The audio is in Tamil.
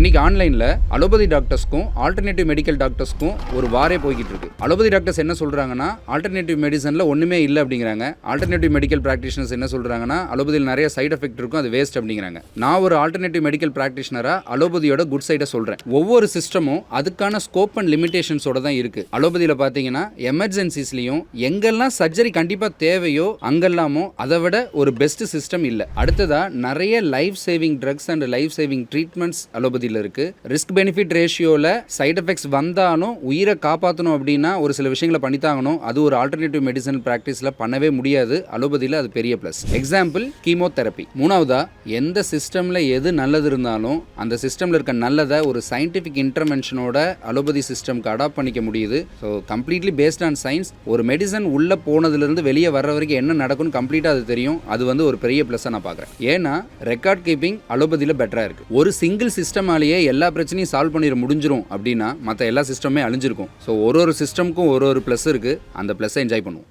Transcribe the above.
இன்னைக்கு ஆன்லைனில் அலோபதி டாக்டர்ஸ்க்கும் ஆல்டர்னேட்டிவ் மெடிக்கல் டாக்டர்ஸ்க்கும் ஒரு வாரே போய்கிட்டு இருக்கு. அலோபதி டாக்டர்ஸ் என்ன சொல்கிறாங்கன்னா ஆல்டர்னேட்டிவ் மெடிசனில் ஒன்றுமே இல்லை அப்படிங்கிறாங்க. ஆல்டர்னேட்டிவ் மெடிக்கல் ப்ராக்டிஷனர்ஸ் என்ன சொல்கிறாங்கன்னா அலோபதியில் நிறைய சைட் எஃபெக்ட் இருக்கும், அது வேஸ்ட் அப்படிங்கிறாங்க. நான் ஒரு ஆல்டர்னேட்டிவ் மெடிக்கல் ப்ராக்டிஷனராக அலோபதியோட குட் சைடை சொல்கிறேன். ஒவ்வொரு சிஸ்டமும் அதுக்கான ஸ்கோப் அண்ட் லிமிடேஷன்ஸோட தான் இருக்குது. அலோபதியில் பார்த்தீங்கன்னா எமர்ஜென்சிஸ்லையும் எங்கெல்லாம் சர்ஜரி கண்டிப்பாக தேவையோ அங்கெல்லாமோ அதை விட ஒரு பெஸ்ட் சிஸ்டம் இல்லை. அடுத்ததாக நிறைய life saving drugs and life saving treatments அலோபதியில் இருக்கு. ரிஸ்க் பெனிஃபிட் ரேஷியோல சைடு எஃபெக்ட்ஸ் வந்தாலும் உயிரை காப்பாற்றணும் அப்படின்னா ஒரு சில விஷயங்களை பண்ணித்தாங்கணும். அது ஒரு ஆல்டர்னேட்டிவ் மெடிசன் பிராக்டிஸில் பண்ணவே முடியாது. அலோபதியில் அது பெரிய ப்ளஸ். Example chemotherapy. மூணாவதா எந்த சிஸ்டமில் எது நல்லது இருந்தாலும் அந்த சிஸ்டமில் இருக்க நல்லதை ஒரு சயின்டிஃபிக் இன்டர்வென்ஷனோட அலோபதி சிஸ்டம்க்கு அடாப்ட் பண்ணிக்க முடியுது. So completely based on science. ஒரு மெடிசன் உள்ளே போனதுலேருந்து வெளியே வர்ற வரைக்கும் என்ன நடக்கும்னு கம்ப்ளீட்டாக அது தெரியும். அது வந்து ஒரு பெரிய ப்ளஸ்ஸாக நான் பார்க்குறேன். ஏன்னா ரெக்கார்ட் கீப்பிங் அலோபதியில் பெட்டராக இருக்குது. ஒரு சிங்கிள் சிஸ்டமாலேயே எல்லா பிரச்சனையும் சால்வ் பண்ணிட முடிஞ்சிரும் அப்படின்னா மற்ற எல்லா சிஸ்டமே அழிஞ்சிருக்கும். ஸோ ஒரு சிஸ்டமுக்கும் ஒரு ப்ளஸ் இருக்குது. அந்த ப்ளஸ்ஸை என்ஜாய் பண்ணுவோம்.